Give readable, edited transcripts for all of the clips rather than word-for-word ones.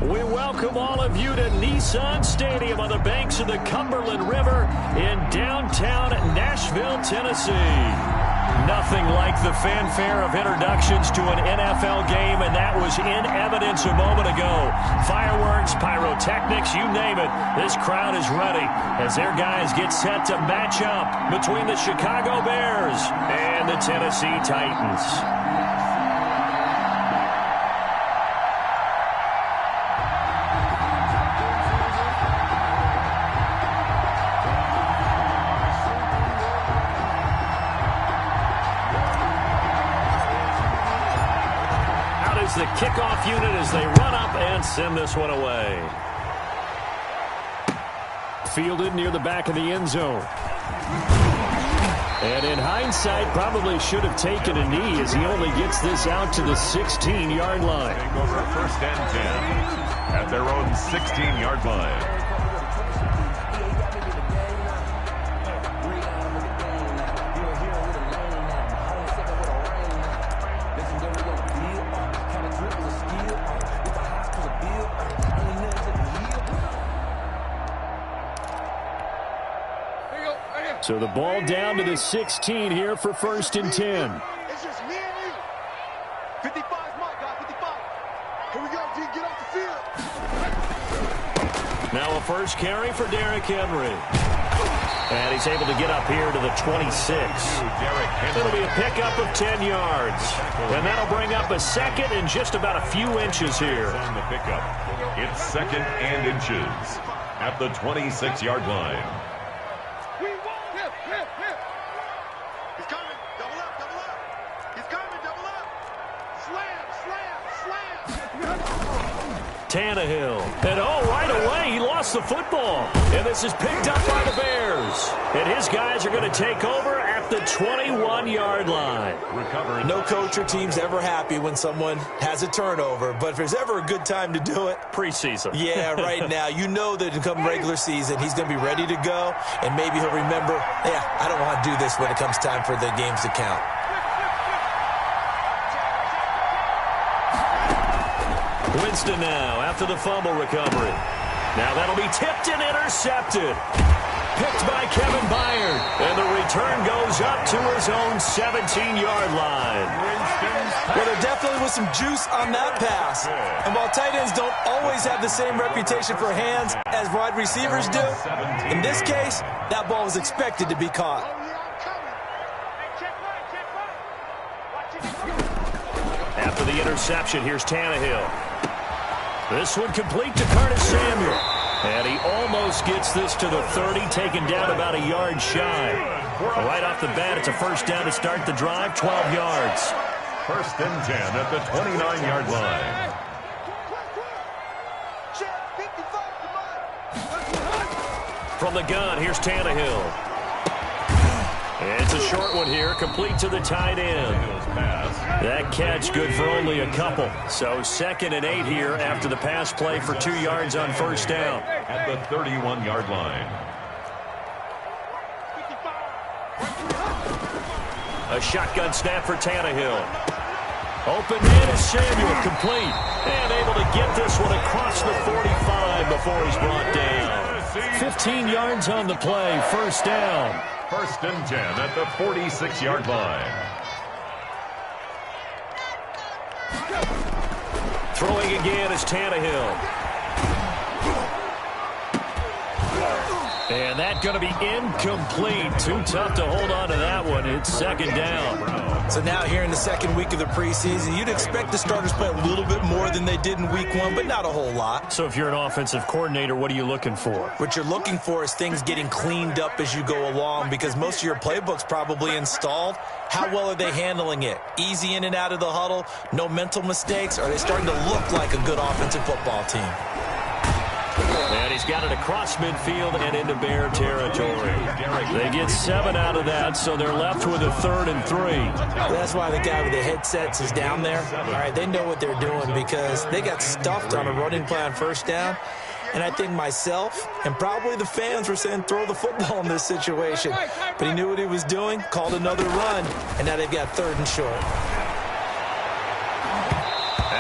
We welcome all of you to Nissan Stadium on the banks of the Cumberland River in downtown Nashville, Tennessee. Nothing like the fanfare of introductions to an NFL game, and that was in evidence a moment ago. Fireworks, pyrotechnics, you name it. This crowd is ready as their guys get set to match up between the Chicago Bears and the Tennessee Titans. The kickoff unit as they run up and send this one away. Fielded near the back of the end zone. And in hindsight, probably should have taken a knee as he only gets this out to the 16-yard line. They go for first and 10 at their own 16-yard line. So the ball down to the 16 here for first and 10. It's just me and you. 55 is my guy, 55. Here we go, D, get off the field. Now a first carry for Derrick Henry. And he's able to get up here to the 26. It'll be a pickup of 10 yards. And that'll bring up a second and just about a few inches here. On the pickup, it's second and inches at the 26-yard line. Tannehill. And right away, he lost the football. And this is picked up by the Bears. And his guys are going to take over at the 21-yard line. Recovered. No coach or team's ever happy when someone has a turnover. But if there's ever a good time to do it, preseason. Yeah, right now. You know that come regular season, he's going to be ready to go. And maybe he'll remember, I don't want to do this when it comes time for the games to count. Winston now after the fumble recovery. Now that'll be tipped and intercepted. Picked by Kevin Byard. And the return goes up to his own 17-yard line. Well, there definitely was some juice on that pass. And while tight ends don't always have the same reputation for hands as wide receivers do, in this case, that ball was expected to be caught. After the interception, here's Tannehill. This one complete to Curtis Samuel. And he almost gets this to the 30, taken down about a yard shy. Right off the bat, it's a first down to start the drive, 12 yards. First and 10 at the 29-yard line. From the gun, here's Tannehill. And it's a short one here, complete to the tight end. That catch good for only a couple. So 2nd and 8 here after the pass play for 2 yards on first down. At the 31-yard line. A shotgun snap for Tannehill. Open man is Samuel, complete. And able to get this one across the 45 before he's brought down. 15 yards on the play, first down. First and 10 at the 46-yard line. Throwing again is Tannehill. And that going to be incomplete. Too tough to hold on to that one. It's second down. So now here in the second week of the preseason, you'd expect the starters play a little bit more than they did in week 1, but not a whole lot. So if you're an offensive coordinator, what are you looking for? What you're looking for is things getting cleaned up as you go along, because most of your playbook's probably installed. How well are they handling it? Easy in and out of the huddle, no mental mistakes? Are they starting to look like a good offensive football team? And he's got it across midfield and into Bear territory. They get 7 out of that, so they're left with a 3rd and 3. That's why the guy with the headsets is down there. All right, they know what they're doing because they got stuffed on a running play on first down. And I think myself and probably the fans were saying throw the football in this situation. But he knew what he was doing, called another run, and now they've got 3rd and short.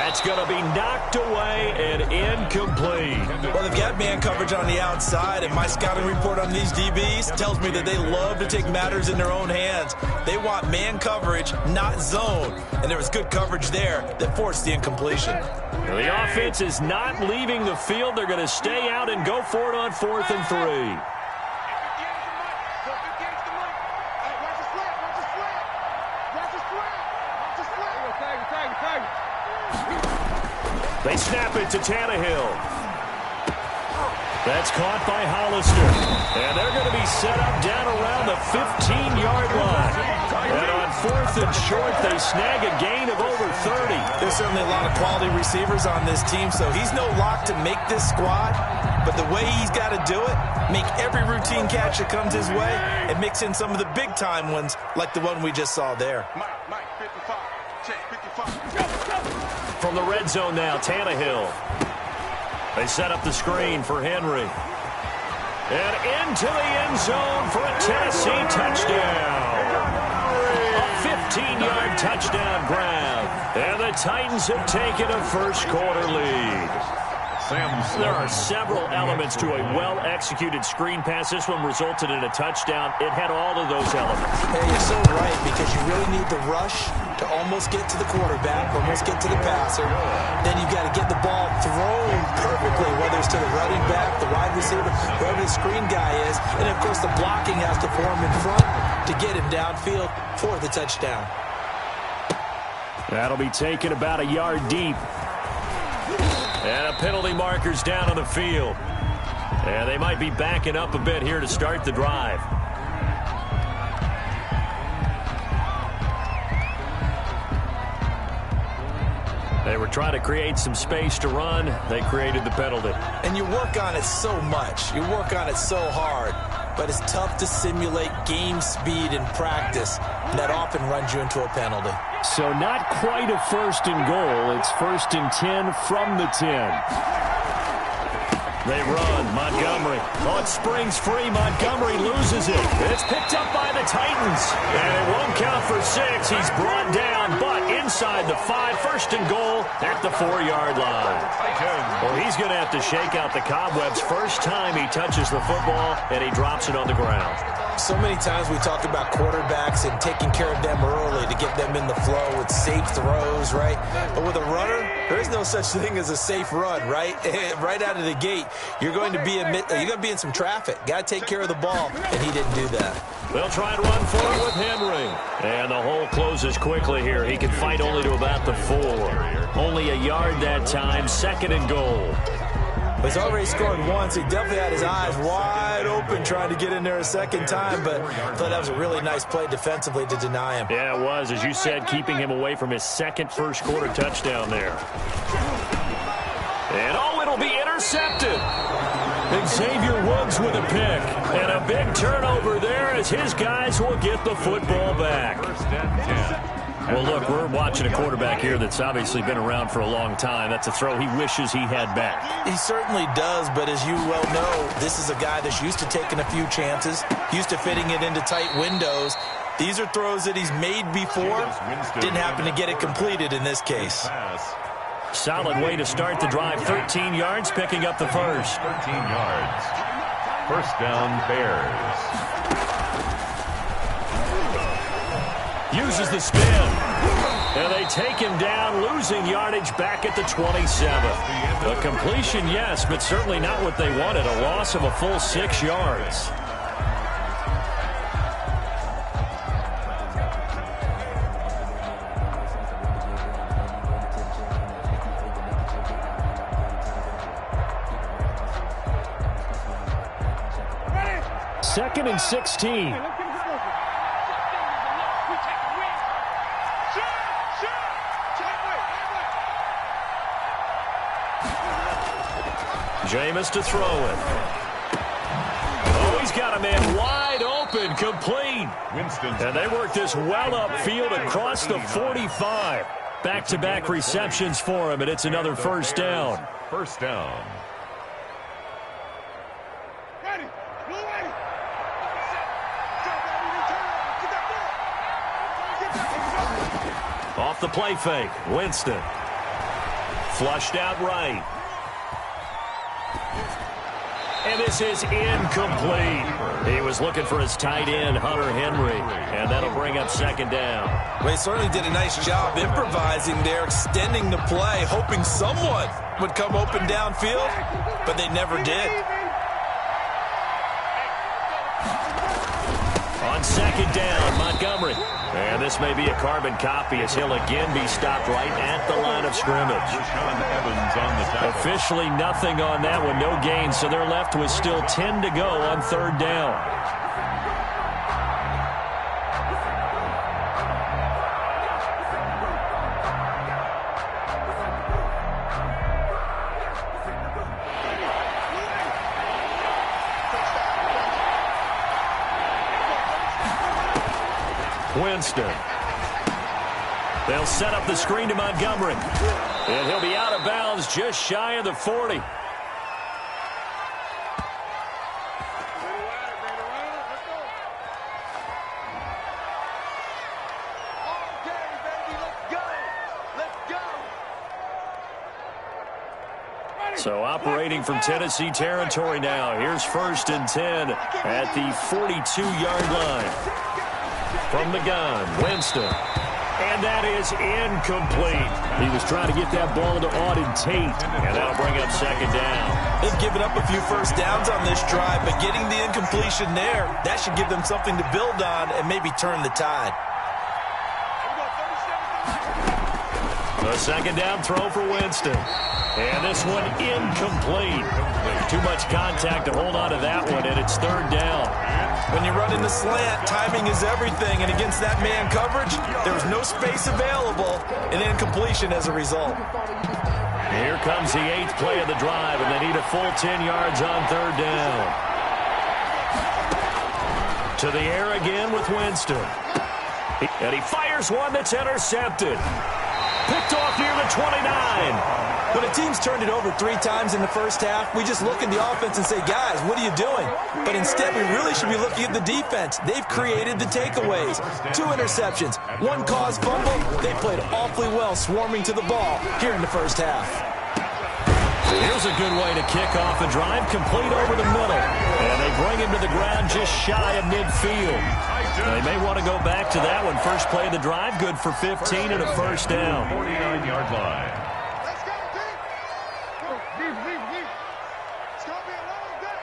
That's going to be knocked away and incomplete. Well, they've got man coverage on the outside, and my scouting report on these DBs tells me that they love to take matters in their own hands. They want man coverage, not zone. And there was good coverage there that forced the incompletion. The offense is not leaving the field. They're going to stay out and go for it on 4th and 3. They snap it to Tannehill. That's caught by Hollister. And they're going to be set up down around the 15-yard line. And on 4th and short, they snag a gain of over 30. There's certainly a lot of quality receivers on this team, so he's no lock to make this squad. But the way he's got to do it, make every routine catch that comes his way, and mix in some of the big-time ones like the one we just saw there. Mike, 55. Check, 55. From the red zone now, Tannehill. They set up the screen for Henry. And into the end zone for a Tennessee touchdown. A 15-yard touchdown grab. And the Titans have taken a first-quarter lead. There are several elements to a well-executed screen pass. This one resulted in a touchdown. It had all of those elements. Hey, you're so right, because you really need the rush to almost get to the quarterback, almost get to the passer. Then you've got to get the ball thrown perfectly, whether it's to the running back, the wide receiver, wherever the screen guy is. And, of course, the blocking has to form in front to get him downfield for the touchdown. That'll be taken about a yard deep. And a penalty marker's down on the field. And they might be backing up a bit here to start the drive. They were trying to create some space to run. They created the penalty. And you work on it so much. You work on it so hard. But it's tough to simulate game speed in practice. And that often runs you into a penalty. So not quite a 1st and goal. It's 1st and 10 from the 10. They run. Montgomery. Oh, it springs free. Montgomery loses it. It's picked up by the Titans. And it won't count for 6. He's brought down, but inside the 5. 1st and goal at the 4-yard line. Well, he's going to have to shake out the cobwebs. First time he touches the football, and he drops it on the ground. So many times we talk about quarterbacks and taking care of them early to get them in the flow with safe throws, right? But with a runner, there is no such thing as a safe run, right? Right out of the gate, you're going to be in some traffic. Got to take care of the ball, and he didn't do that. They'll try and run for it with Henry. And the hole closes quickly here. He can fight only to about the 4. Only a yard that time, 2nd and goal. He's already scored once. He definitely had his eyes wide open trying to get in there a second time, but I thought that was a really nice play defensively to deny him. Yeah, it was. As you said, keeping him away from his second first-quarter touchdown there. And, oh, it'll be intercepted. Xavier Woods with a pick. And a big turnover there as his guys will get the football back. 1st and 10. Well, look, we're watching a quarterback here that's obviously been around for a long time. That's a throw he wishes he had back. He certainly does, but as you well know, this is a guy that's used to taking a few chances, used to fitting it into tight windows. These are throws that he's made before. Didn't happen to get it completed in this case. Solid way to start the drive. 13 yards, picking up the first. 13 yards. 1st down, Bears. Uses the spin. And they take him down, losing yardage back at the 27. A completion, yes, but certainly not what they wanted. A loss of a full 6 yards. Second and 16. Jameis to throw it. Oh, he's got a man wide open, complete. And they work this well upfield across the 45. Back-to-back receptions for him, and it's another 1st down. 1st down. Off the play fake, Winston. Flushed out right. And this is incomplete. He was looking for his tight end, Hunter Henry, and that'll bring up second down. Well, he certainly did a nice job improvising there, extending the play, hoping someone would come open downfield, but they never did. On second down, Montgomery. And this may be a carbon copy as he'll again be stopped right at the line of scrimmage. Rashaan Evans on the tackle. Officially nothing on that one, no gain, so they're left with still 10 to go on third down. Winston. They'll set up the screen to Montgomery. And he'll be out of bounds just shy of the 40. So operating from Tennessee territory now. Here's 1st and 10 at the 42-yard line. From the gun, Winston. And that is incomplete. He was trying to get that ball to Auden Tate, and that'll bring up second down. They've given up a few first downs on this drive, but getting the incompletion there, that should give them something to build on and maybe turn the tide. A second down throw for Winston. And this one incomplete. Too much contact to hold on to that one, and it's third down. When you run in the slant, timing is everything, and against that man coverage, there was no space available, and incompletion as a result. Here comes the 8th play of the drive, and they need a full 10 yards on third down. To the air again with Winston. And he fires one that's intercepted. Picked off near the 29. When a team's turned it over 3 times in the first half, we just look at the offense and say, guys, what are you doing? But instead, we really should be looking at the defense. They've created the takeaways. 2 interceptions, 1 caused fumble. They played awfully well swarming to the ball here in the first half. Here's a good way to kick off a drive, complete over the middle. And they bring him to the ground just shy of midfield. They may want to go back to that one. First play of the drive, good for 15 and a first down. 49-yard line. Let's go, Dick. It's going to be a long day.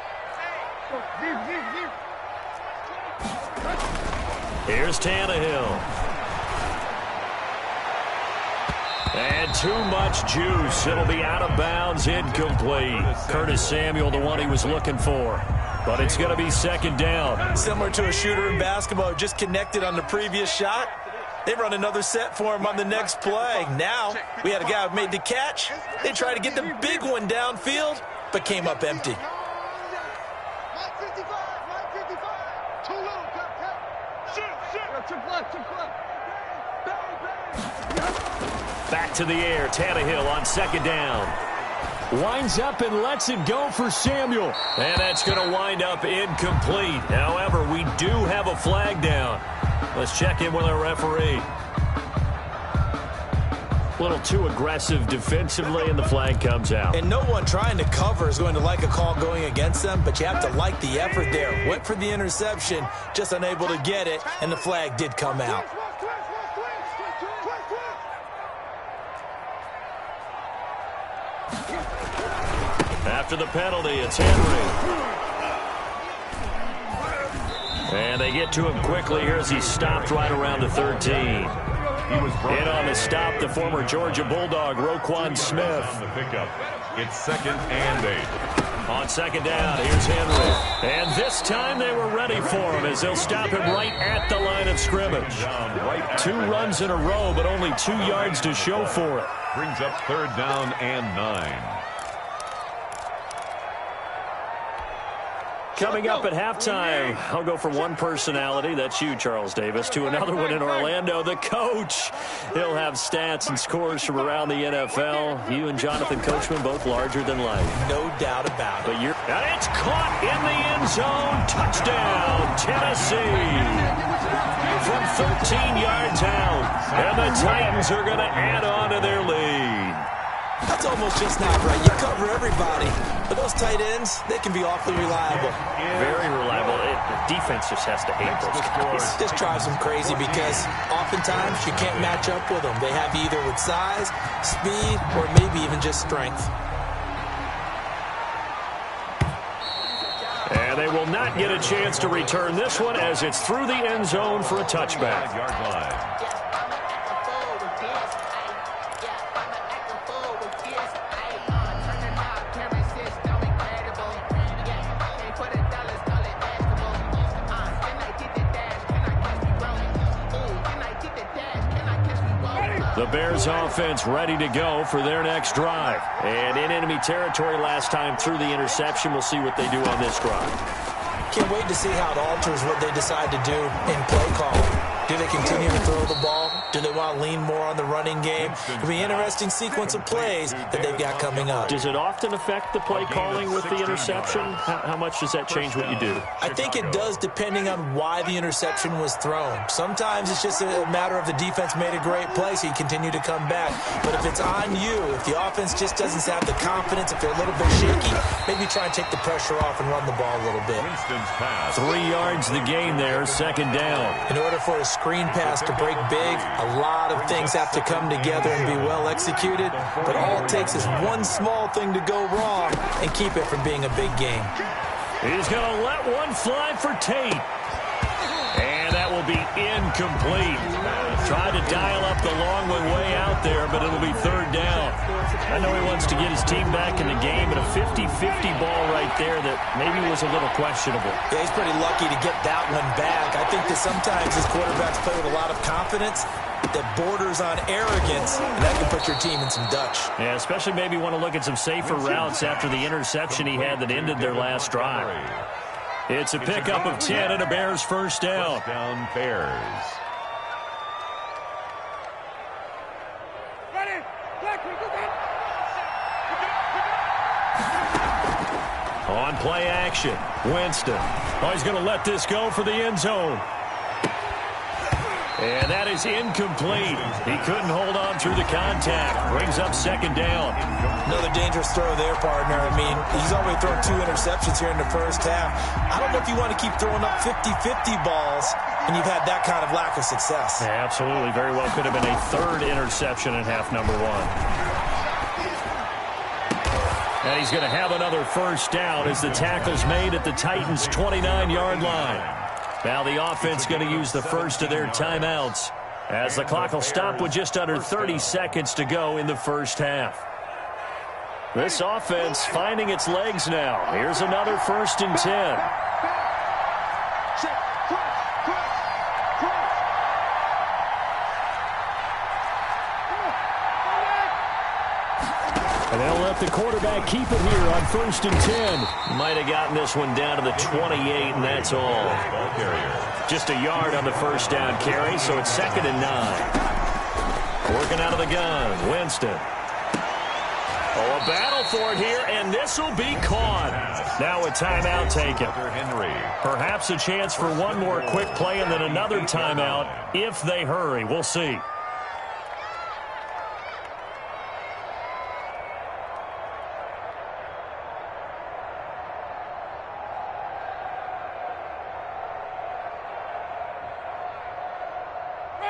Here's Tannehill. And too much juice. It'll be out of bounds, incomplete. Curtis Samuel, the one he was looking for. But it's going to be second down. Similar to a shooter in basketball, just connected on the previous shot. They run another set for him on the next play. Now, we had a guy who made the catch. They tried to get the big one downfield, but came up empty. Mike 55, Mike 55. Too little, cut. Shoot. Too close. Back to the air. Tannehill on second down. Winds up and lets it go for Samuel. And that's going to wind up incomplete. However, we do have a flag down. Let's check in with our referee. A little too aggressive defensively, and the flag comes out. And no one trying to cover is going to like a call going against them, but you have to like the effort there. Went for the interception, just unable to get it, and the flag did come out. After the penalty, it's Henry. And they get to him quickly here as he's stopped right around the 13. In on the stop, the former Georgia Bulldog, Roquan Smith. On the pickup, it's 2nd and 8. On second down, here's Henry. And this time they were ready for him as they'll stop him right at the line of scrimmage. 2 runs in a row, but only 2 yards to show for it. Brings up 3rd down and 9. Coming up at halftime, I'll go from one personality, that's you, Charles Davis, to another one in Orlando, the coach. He'll have stats and scores from around the NFL. You and Jonathan Coachman both larger than life. No doubt about it. And it's caught in the end zone. Touchdown, Tennessee. From 13 yards out. And the Titans are going to add on to their lead. That's almost just not right. You cover everybody. But those tight ends, they can be awfully reliable. Very reliable. The defense just has to hate those guys. This drives them crazy because oftentimes you can't match up with them. They have you either with size, speed, or maybe even just strength. And they will not get a chance to return this one as it's through the end zone for a touchback. The Bears offense ready to go for their next drive. And in enemy territory last time through the interception. We'll see what they do on this drive. Can't wait to see how it alters what they decide to do in play calling. Do they continue to throw the ball? Do they want to lean more on the running game? It'll be an interesting sequence of plays that they've got coming up. Does it often affect the play calling with the interception? How much does that change what you do? I think it does depending on why the interception was thrown. Sometimes it's just a matter of the defense made a great play, so you continue to come back. But if it's on you, if the offense just doesn't have the confidence, if they're a little bit shaky, maybe try and take the pressure off and run the ball a little bit. 3 yards the gain there, second down. In order for a screen pass to break big, a lot of things have to come together and be well executed, but all it takes is one small thing to go wrong and keep it from being a big game. He's going to let one fly for Tate. And that will be incomplete. Tried to dial up the long one way out there, but it'll be third down. I know he wants to get his team back in the game, but a 50-50 ball right there that maybe was a little questionable. Yeah, he's pretty lucky to get that one back. I think that sometimes his quarterbacks play with a lot of confidence that borders on arrogance, and that can put your team in some Dutch. Yeah, especially maybe want to look at some safer routes after the interception he had that ended their last drive. It's a pickup of 10 and a Bears first down. First down, Bears. On play action, Winston. Oh, he's going to let this go for the end zone. And that is incomplete. He couldn't hold on through the contact. Brings up second down. Another dangerous throw there, partner. I mean, he's already thrown 2 interceptions here in the first half. I don't know if you want to keep throwing up 50-50 balls when you've had that kind of lack of success. Yeah, absolutely. Very well could have been a third interception in half number 1. And he's going to have another first down as the tackle's made at the Titans' 29-yard line. Now the offense going to use the first of their timeouts as the clock will stop with just under 30 seconds to go in the first half. This offense finding its legs now. Here's another 1st and 10. And they'll let the quarterback keep it here on 1st and 10. Might have gotten this one down to the 28, and that's all. Just a yard on the first down carry, so it's 2nd and 9. Working out of the gun, Winston. Oh, a battle for it here, and this will be caught. Now a timeout taken. Perhaps a chance for one more quick play and then another timeout if they hurry. We'll see.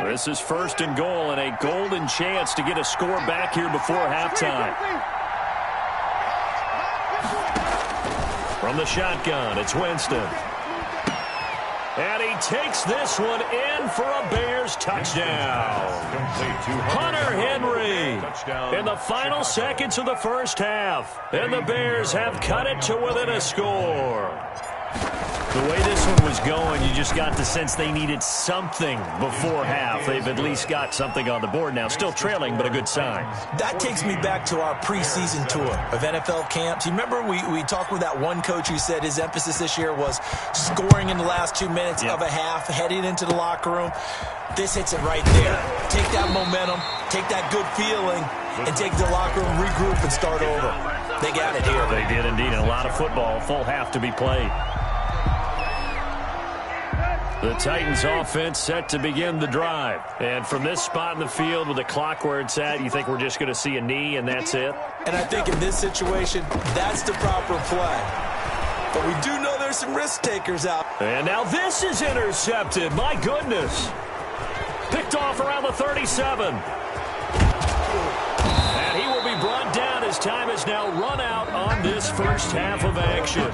This is 1st and goal and a golden chance to get a score back here before halftime. From the shotgun, it's Winston. And he takes this one in for a Bears touchdown. Hunter Henry in the final seconds of the first half. And the Bears have cut it to within a score. The way this one was going, you just got the sense they needed something before half. They've at least got something on the board now. Still trailing, but a good sign. That takes me back to our preseason tour of NFL camps. You remember we talked with that one coach who said his emphasis this year was scoring in the last 2 minutes of a half, heading into the locker room. This hits it right there. Take that momentum, take that good feeling, and take the locker room, regroup, and start over. They got it here. They did indeed. A lot of football, full half to be played. The Titans offense set to begin the drive. And from this spot in the field with the clock where it's at, you think we're just going to see a knee and that's it? And I think in this situation, that's the proper play. But we do know there's some risk takers out. And now this is intercepted. My goodness. Picked off around the 37. And he will be brought down as time has now run out on this first half of action.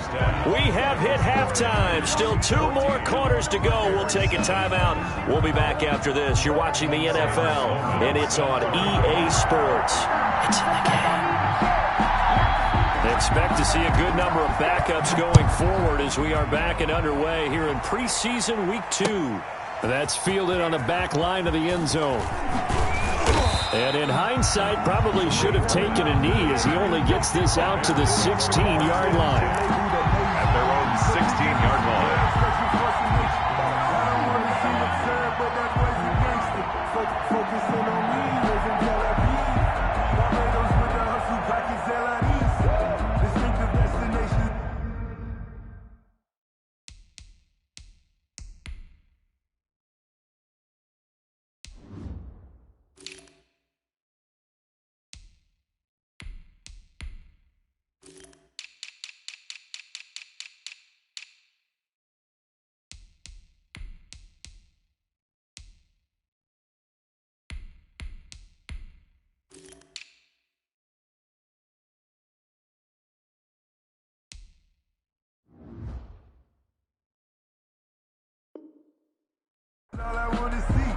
We have hit halftime. Still 2 more quarters to go. We'll take a timeout. We'll be back after this. You're watching the NFL, and it's on EA Sports. It's in the game. Expect to see a good number of backups going forward as we are back and underway here in preseason week 2. That's fielded on the back line of the end zone. And in hindsight, probably should have taken a knee as he only gets this out to the 16-yard line. At their own 16-yard line. All I want to see,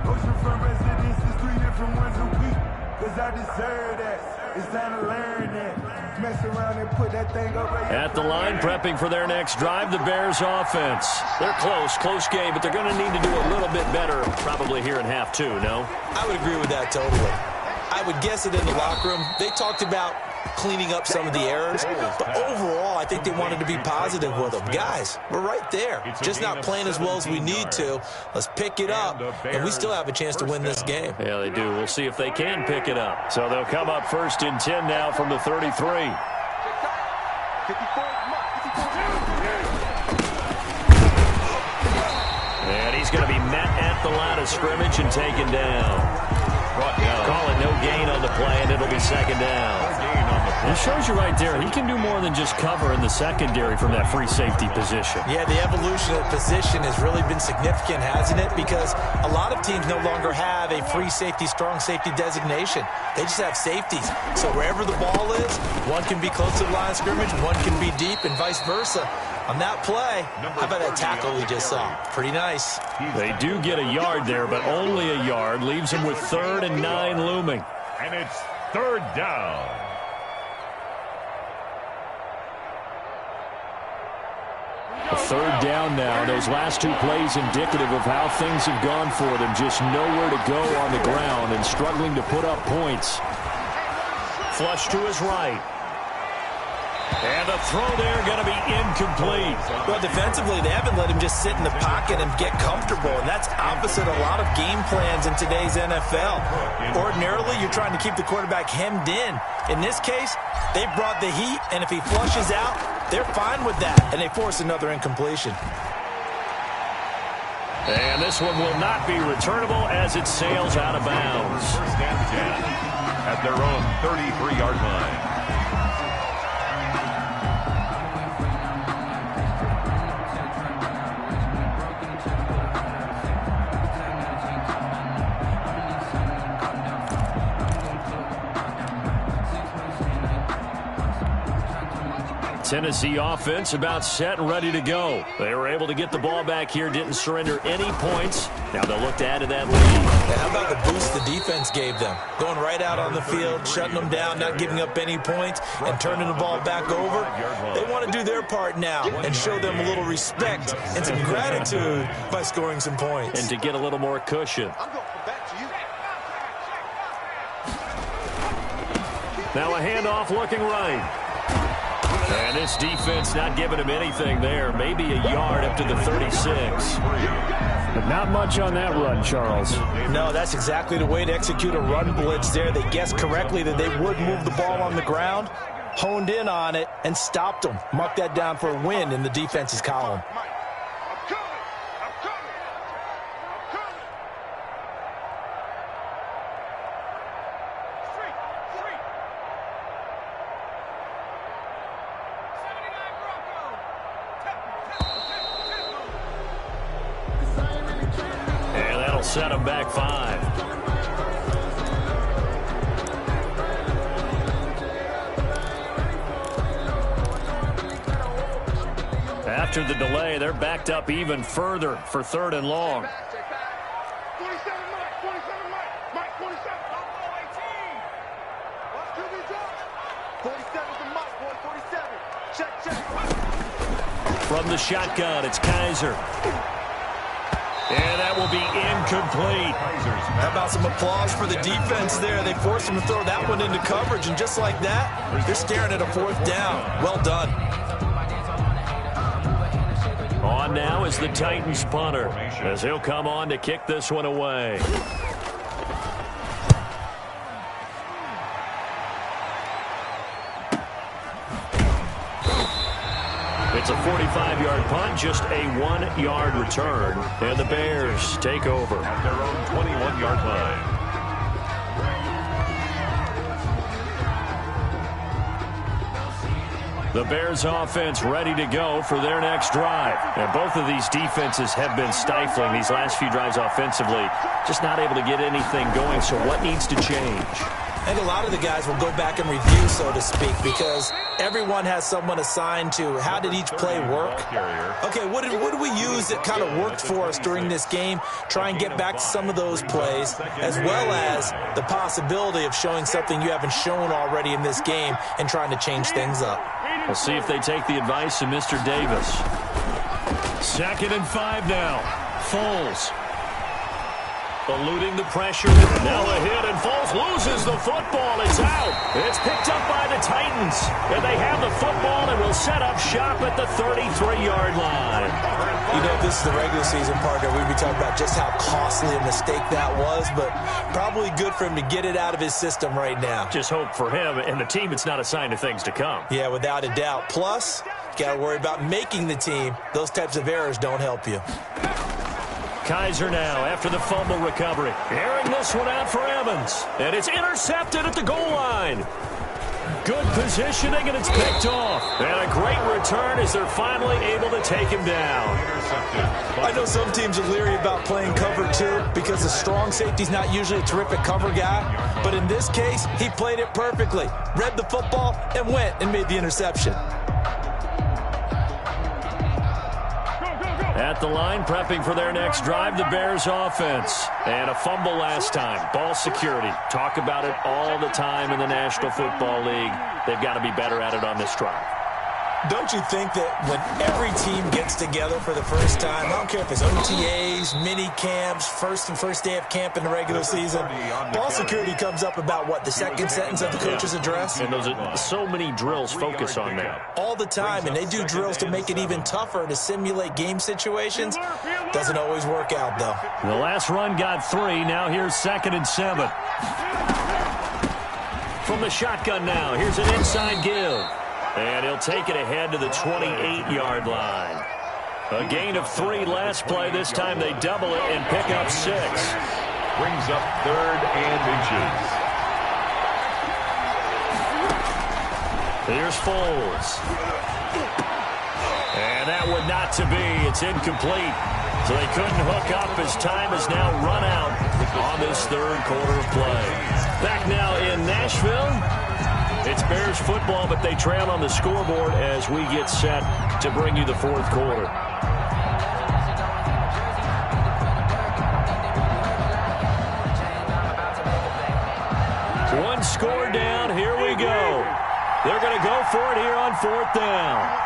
oceanfront residences, 3 different ones a week. Cause I deserve that. It's time to learn that. Mess around and put that thing over. At the line, prepping for their next drive, the Bears offense. They're close game, but they're going to need to do a little bit better probably here in half 2, no? I would agree with that totally. I would guess it in the locker room. They talked about cleaning up some of the errors, but overall, I think they wanted to be positive with them. Guys, we're right there. Just not playing as well as we need to. Let's pick it up, and we still have a chance to win this game. Yeah, they do. We'll see if they can pick it up. So they'll come up 1st and 10 now from the 33. And he's going to be met at the line of scrimmage and taken down. Call it no gain on the play, and it'll be 2nd down. It shows you right there, he can do more than just cover in the secondary from that free safety position. Yeah, the evolution of the position has really been significant, hasn't it? Because a lot of teams no longer have a free safety, strong safety designation. They just have safeties. So wherever the ball is, one can be close to the line of scrimmage, one can be deep, and vice versa. On that play, how about that tackle we just saw? Pretty nice. They do get a yard there, but only a yard. Leaves them with 3rd and 9 looming. And it's 3rd down. A 3rd down now. Those last 2 plays indicative of how things have gone for them. Just nowhere to go on the ground and struggling to put up points. Flush to his right. And the throw there going to be incomplete. Well, defensively, they haven't let him just sit in the pocket and get comfortable, and that's opposite a lot of game plans in today's NFL. Ordinarily, you're trying to keep the quarterback hemmed in. In this case, they brought the heat, and if he flushes out, they're fine with that, and they force another incompletion. And this one will not be returnable as it sails out of bounds. 1st and 10 at their own 33-yard line. Tennessee offense about set and ready to go. They were able to get the ball back here, didn't surrender any points. Now they'll look to add to that lead. Yeah, how about the boost the defense gave them? Going right out on the field, shutting them down, not giving up any points, and turning the ball back over. They want to do their part now and show them a little respect and some gratitude by scoring some points. And to get a little more cushion. Now a handoff looking right. And this defense not giving him anything there. Maybe a yard up to the 36. But not much on that run, Charles. No, that's exactly the way to execute a run blitz there. They guessed correctly that they would move the ball on the ground, honed in on it, and stopped them. Mark that down for a win in the defense's column. I'm coming. set them back 5. After the delay, they're backed up even further for 3rd and long. 27, Mike, 27. 47 to Mike, boy, 47. Check. From the shotgun, it's Kizer. And that will be incomplete. How about some applause for the defense there? They forced him to throw that one into coverage, and just like that, they're staring at a 4th down. Well done. On now is the Titans punter, as he'll come on to kick this one away. It's a 45-yard punt, just a 1-yard return, and the Bears take over at their own 21-yard line. The Bears offense ready to go for their next drive. And both of these defenses have been stifling these last few drives offensively. Just not able to get anything going, so what needs to change? And a lot of the guys will go back and review, so to speak, because everyone has someone assigned to how did each play work. Okay, what do we use that kind of worked for us during this game? Try and get back to some of those plays, as well as the possibility of showing something you haven't shown already in this game and trying to change things up. We'll see if they take the advice of Mr. Davis. 2nd and 5 now. Foles eluding the pressure. Now a hit, and Foles loses the football. It's out. It's picked up by the Titans. And they have the football and will set up shop at the 33-yard line. You know, this is the regular season part that we'd be talking about just how costly a mistake that was, but probably good for him to get it out of his system right now. Just hope for him and the team it's not a sign of things to come. Yeah, without a doubt. Plus, you got to worry about making the team. Those types of errors don't help you. Kizer now after the fumble recovery. Airing this one out for Evans. And it's intercepted at the goal line. Good positioning, and it's picked off. And a great return as they're finally able to take him down. I know some teams are leery about playing cover 2 because the strong safety's not usually a terrific cover guy. But in this case, he played it perfectly. Read the football and went and made the interception. At the line, prepping for their next drive, the Bears offense. And a fumble last time. Ball security. Talk about it all the time in the National Football League. They've got to be better at it on this drive. Don't you think that when every team gets together for the first time, I don't care if it's OTAs, mini camps, first day of camp in the regular season, ball security comes up about what, the second sentence of the coach's address? And those are so many drills focus on that. All the time, and they do drills to make it even tougher to simulate game situations. Doesn't always work out, though. The last run got 3. Now here's 2nd and 7. From the shotgun now, here's an inside give. And he'll take it ahead to the 28-yard line. A gain of 3 last play. This time they double it and pick up 6. Brings up 3rd and inches. Here's Foles. And that would not to be. It's incomplete. So they couldn't hook up as time is now run out on this 3rd quarter of play. Back now in Nashville. It's Bears football, but they trail on the scoreboard as we get set to bring you the 4th quarter. One score down. Here we go. They're going to go for it here on 4th down.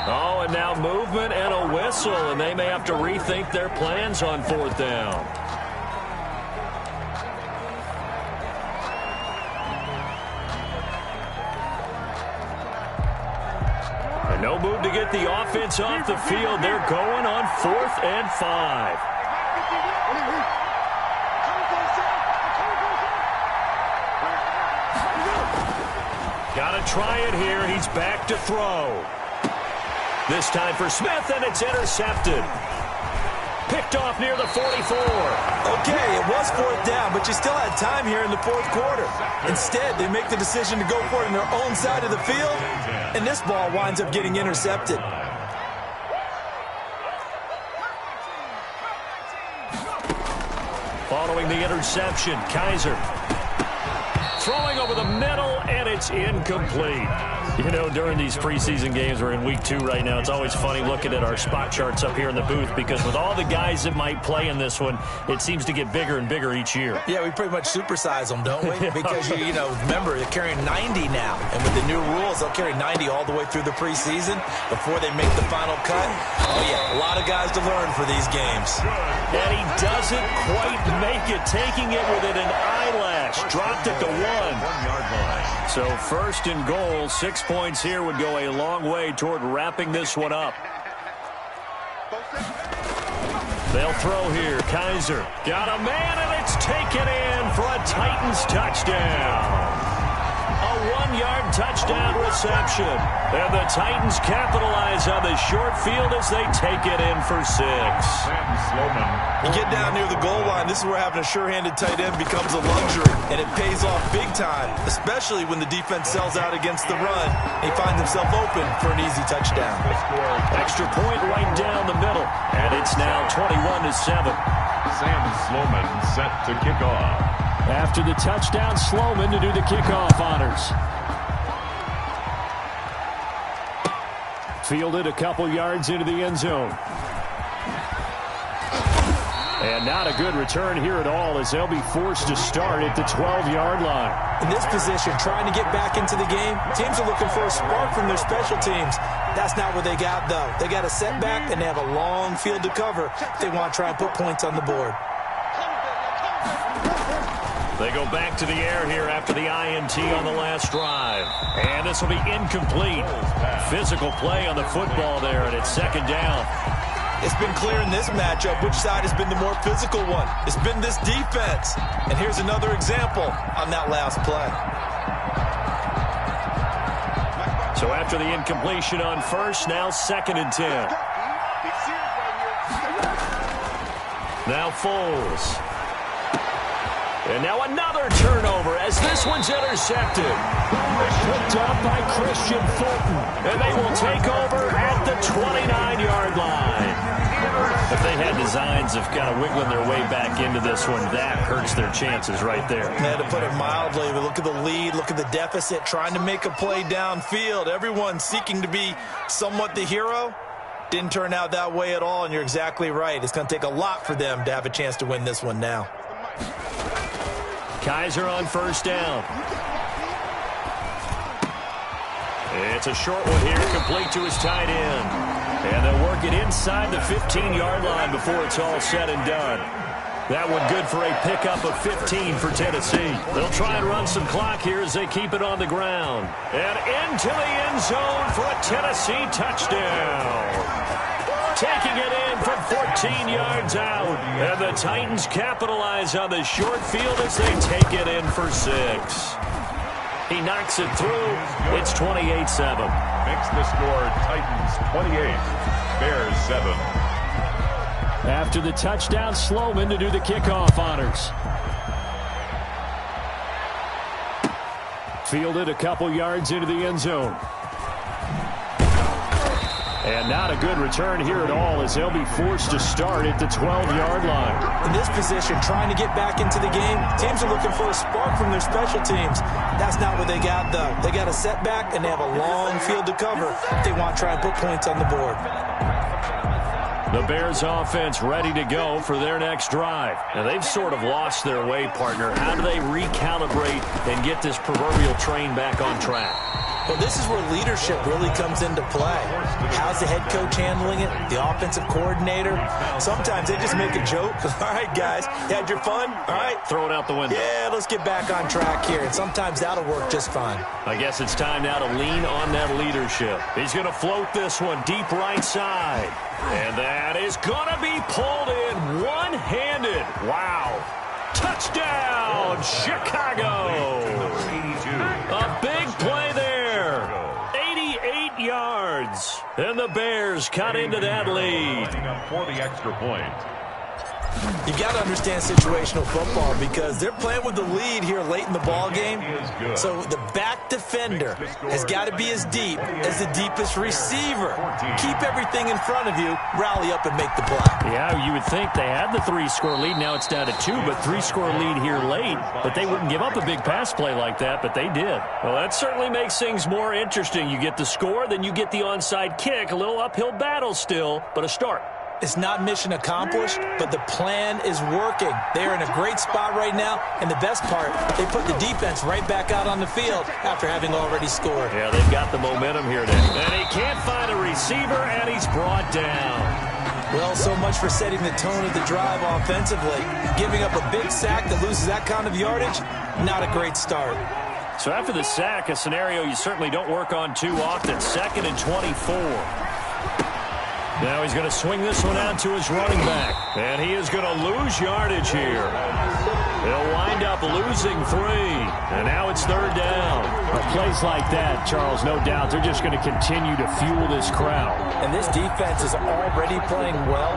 Oh, and now movement and a whistle, and they may have to rethink their plans on 4th down. And no move to get the offense off the field. They're going on 4th and 5. Got to try it here. He's back to throw. This time for Smith, and it's intercepted. picked off near the 44. Okay, it was 4th down, but you still had time here in the 4th quarter. Instead, they make the decision to go for it on their own side of the field, and this ball winds up getting intercepted. Following the interception, Kizer throwing over the middle, and it's incomplete. You know, during these preseason games, we're in week 2 right now, it's always funny looking at our spot charts up here in the booth because with all the guys that might play in this one, it seems to get bigger and bigger each year. Yeah, we pretty much supersize them, don't we? Because, you know, remember, they're carrying 90 now. And with the new rules, they'll carry 90 all the way through the preseason before they make the final cut. Oh, yeah, a lot of guys to learn for these games. And he doesn't quite make it, taking it within an eyelash. Dropped it to 1. 1-yard line. So 1st and goal, 6 points here would go a long way toward wrapping this one up. They'll throw here. Kizer got a man, and it's taken in for a Titans touchdown. A 1-yard touchdown reception. And the Titans capitalize on the short field as they take it in for 6. Sam Sloman. You get down near the goal line, this is where having a sure-handed tight end becomes a luxury, and it pays off big time, especially when the defense sells out against the run. He finds himself open for an easy touchdown. Extra point right down the middle, and it's now 21-7. Sam Sloman set to kick off. After the touchdown, Sloman to do the kickoff honors. Fielded a couple yards into the end zone. And not a good return here at all as they'll be forced to start at the 12-yard line. In this position, trying to get back into the game, teams are looking for a spark from their special teams. That's not what they got, though. They got a setback, and they have a long field to cover if they want to try and put points on the board. They go back to the air here after the INT on the last drive. And this will be incomplete. Physical play on the football there, and it's 2nd down. It's been clear in this matchup which side has been the more physical one. It's been this defense. And here's another example on that last play. So after the incompletion on 1st, now 2nd and 10. Now Foles. And now another turnover as this one's intercepted. Picked up by Christian Fulton. And they will take over at the 29-yard line. If they had designs of kind of wiggling their way back into this one, that hurts their chances right there. Man, to put it mildly, but look at the lead, look at the deficit, trying to make a play downfield. Everyone seeking to be somewhat the hero. Didn't turn out that way at all, and you're exactly right. It's going to take a lot for them to have a chance to win this one now. Kizer on 1st down. It's a short one here, complete to his tight end. And they'll work it inside the 15-yard line before it's all said and done. That one good for a pickup of 15 for Tennessee. They'll try and run some clock here as they keep it on the ground. And into the end zone for a Tennessee touchdown. Taking it in from 14 yards out. And the Titans capitalize on the short field as they take it in for 6. He knocks it through. It's 28-7. Makes the score Titans 28, Bears 7. After the touchdown, Sloman to do the kickoff honors. Fielded a couple yards into the end zone. And not a good return here at all as they'll be forced to start at the 12-yard line. In this position, trying to get back into the game, teams are looking for a spark from their special teams. That's not what they got, though. They got a setback, and they have a long field to cover if they want to try and put points on the board. The Bears offense ready to go for their next drive. Now, they've sort of lost their way, partner. How do they recalibrate and get this proverbial train back on track? Well, this is where leadership really comes into play. How's the head coach handling it? The offensive coordinator? Sometimes they just make a joke. All right, guys, you had your fun? All right. Throw it out the window. Yeah, let's get back on track here. And sometimes that'll work just fine. I guess it's time now to lean on that leadership. He's going to float this one deep right side. And that is going to be pulled in one-handed. Wow. Touchdown, Chicago. A big play there. 88 yards. And the Bears cut into that lead. For the extra point. You've got to understand situational football because they're playing with the lead here late in the ball game. So the back defender has got to be as deep as the deepest receiver. Keep everything in front of you, rally up and make the play. Yeah, you would think they had the 3-score lead. Now it's down to 2, but 3-score lead here late. But they wouldn't give up a big pass play like that, but they did. Well, that certainly makes things more interesting. You get the score, then you get the onside kick. A little uphill battle still, but a start. It's not mission accomplished, but the plan is working. They're in a great spot right now, and the best part, they put the defense right back out on the field after having already scored. Yeah, they've got the momentum here today. And he can't find a receiver, and he's brought down. Well, so much for setting the tone of the drive offensively. Giving up a big sack that loses that kind of yardage, not a great start. So after the sack, a scenario you certainly don't work on too often. 2nd and 24. Now he's going to swing this one out to his running back. And he is going to lose yardage here. He'll wind up losing 3. And now it's 3rd down. With plays like that, Charles, no doubt, they're just going to continue to fuel this crowd. And this defense is already playing well,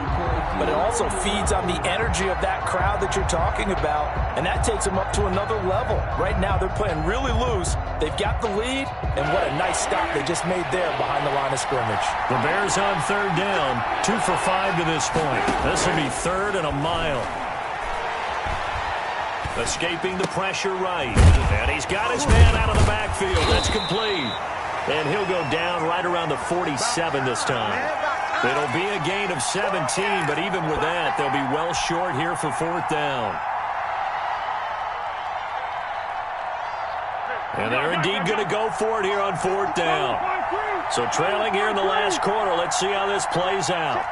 but it also feeds on the energy of that crowd that you're talking about, and that takes them up to another level. Right now, they're playing really loose. They've got the lead, and what a nice stop they just made there behind the line of scrimmage. The Bears on 3rd down, 2 for 5 to this point. This will be 3rd and a mile. Escaping the pressure right. And he's got his man out of the backfield. That's complete. And he'll go down right around the 47 this time. It'll be a gain of 17, but even with that, they'll be well short here for 4th down. And they're indeed going to go for it here on 4th down. So trailing here in the last quarter, let's see how this plays out.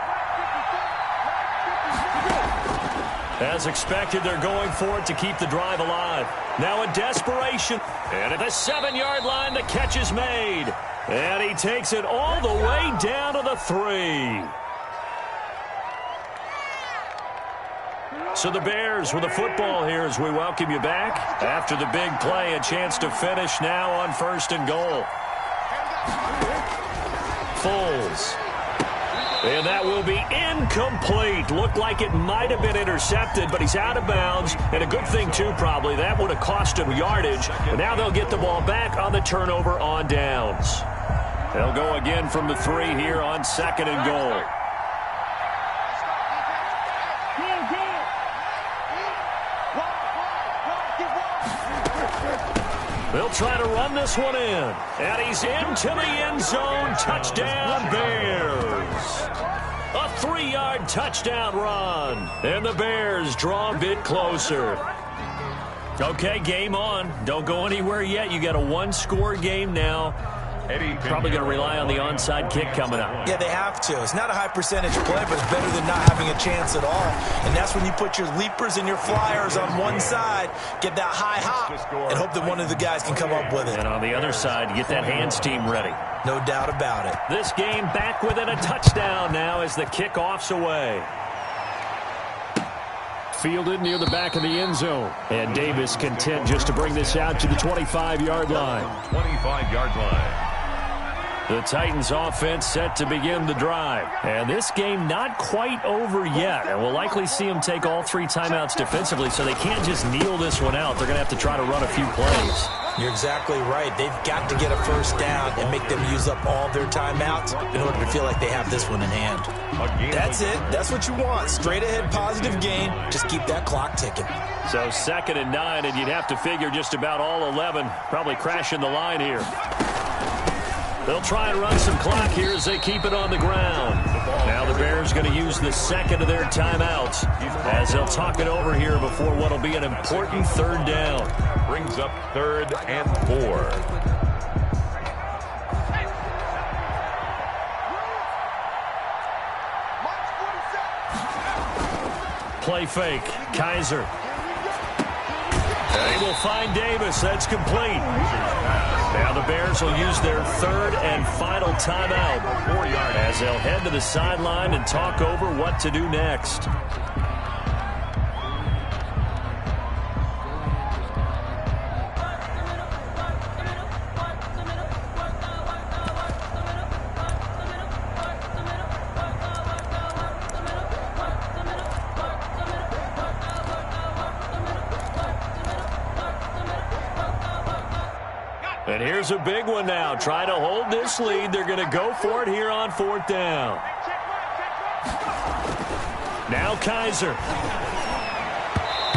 As expected, they're going for it to keep the drive alive. Now a desperation. And at the 7-yard line, the catch is made. And he takes it all the way down to the 3. So the Bears with the football here as we welcome you back. After the big play, a chance to finish now on 1st and goal. Foles. And that will be incomplete. Looked like it might have been intercepted, but he's out of bounds. And a good thing, too, probably. That would have cost him yardage. And now they'll get the ball back on the turnover on downs. They'll go again from the 3 here on 2nd and goal. They'll try to run this one in. And he's into the end zone. Touchdown, Bears. A 3-yard touchdown run. And the Bears draw a bit closer. Okay, game on. Don't go anywhere yet. You got a 1-score game now. Probably going to rely on the onside kick coming up. Yeah, they have to. It's not a high percentage play, but it's better than not having a chance at all. And that's when you put your leapers and your flyers on one side, get that high hop, and hope that one of the guys can come up with it. And on the other side, you get that hands team ready. No doubt about it. This game back within a touchdown now as the kickoff's away. Fielded near the back of the end zone. And Davis content just to bring this out to the 25-yard line. 25-yard line. The Titans offense set to begin the drive. And this game not quite over yet. And we'll likely see them take all 3 timeouts defensively, so they can't just kneel this one out. They're going to have to try to run a few plays. You're exactly right. They've got to get a 1st down and make them use up all their timeouts in order to feel like they have this one in hand. That's it. That's what you want. Straight ahead positive gain. Just keep that clock ticking. So 2nd and 9, and you'd have to figure just about all 11 probably crashing the line here. They'll try and run some clock here as they keep it on the ground. Now the Bears going to use the 2nd of their timeouts as they'll talk it over here before what will be an important 3rd down. Brings up 3rd and 4. Play fake. Kaiser. They will find Davis. That's complete. Now the Bears will use their 3rd and final timeout as they'll head to the sideline and talk over what to do next. And here's a big one now. Trying to hold this lead. They're going to go for it here on 4th down. Now Kaiser.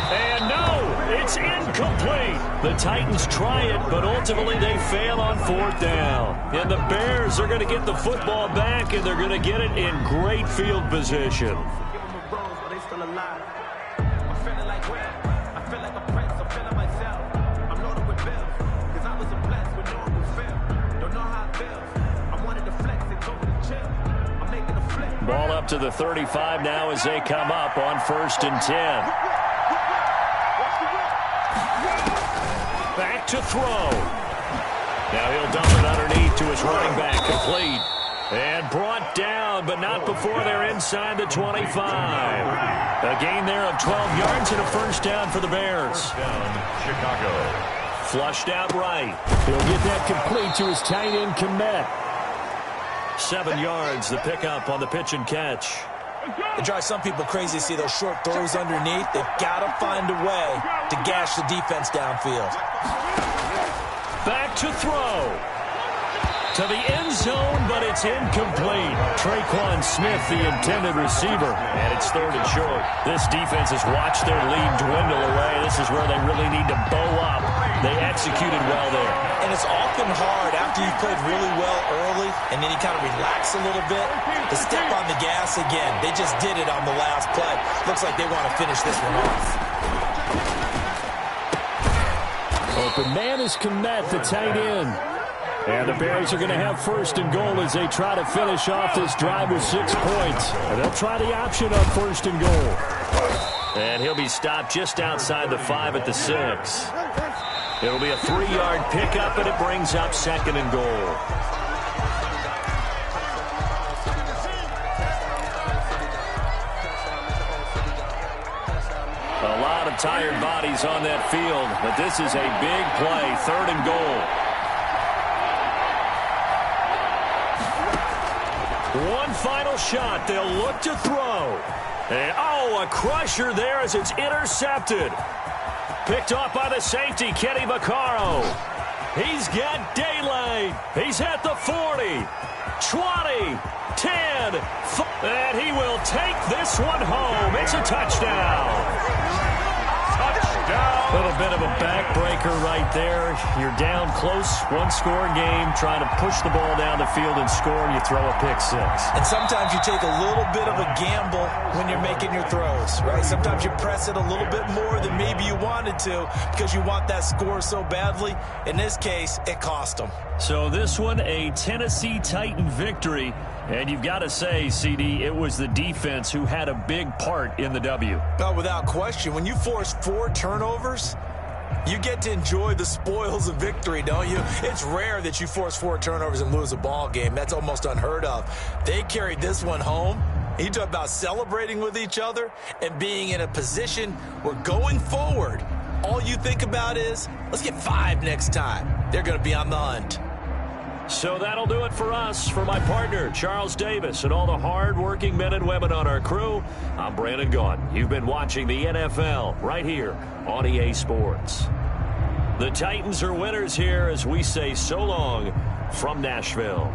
And no, it's incomplete. The Titans try it, but ultimately they fail on 4th down. And the Bears are going to get the football back, and they're going to get it in great field position. Ball up to the 35 now as they come up on 1st and 10. Back to throw. Now he'll dump it underneath to his running back, complete. And brought down, but not before they're inside the 25. A gain there of 12 yards and a 1st down for the Bears. Chicago. Flushed out right. He'll get that complete to his tight end, Kmet. 7 yards, the pickup on the pitch and catch. It drives some people crazy to see those short throws underneath. They've got to find a way to gash the defense downfield. Back to throw. To the end zone, but it's incomplete. Traquan Smith, the intended receiver. And it's 3rd and short. This defense has watched their lead dwindle away. This is where they really need to bow up. They executed well there. And it's often hard after you've played really well early and then you kind of relax a little bit to step on the gas again. They just did it on the last play. Looks like they want to finish this one off. Open man is Kmet, the tight end. And the Bears are going to have 1st and goal as they try to finish off this drive with 6 points. And they'll try the option on 1st and goal. And he'll be stopped just outside the 5 at the 6. It'll be a 3-yard pickup, and it brings up 2nd and goal. A lot of tired bodies on that field, but this is a big play, 3rd and goal. One final shot. They'll look to throw. And, a crusher there as it's intercepted. Picked off by the safety, Kenny Vaccaro. He's got daylight. He's at the 40, 20, 10, and he will take this one home. It's a touchdown. A little bit of a backbreaker right there. You're down close, 1-score game, trying to push the ball down the field and score, and you throw a pick 6. And sometimes you take a little bit of a gamble when you're making your throws, right? Sometimes you press it a little bit more than maybe you wanted to because you want that score so badly. In this case, it cost them. So this one, a Tennessee Titan victory. And you've got to say, CD, it was the defense who had a big part in the W. No, without question. When you force 4 turnovers, you get to enjoy the spoils of victory, don't you? It's rare that you force 4 turnovers and lose a ball game. That's almost unheard of. They carried this one home. You talk about celebrating with each other and being in a position where going forward, all you think about is, let's get 5 next time. They're going to be on the hunt. So that'll do it for us. For my partner, Charles Davis, and all the hard-working men and women on our crew, I'm Brandon Gaudin. You've been watching the NFL right here on EA Sports. The Titans are winners here as we say so long from Nashville.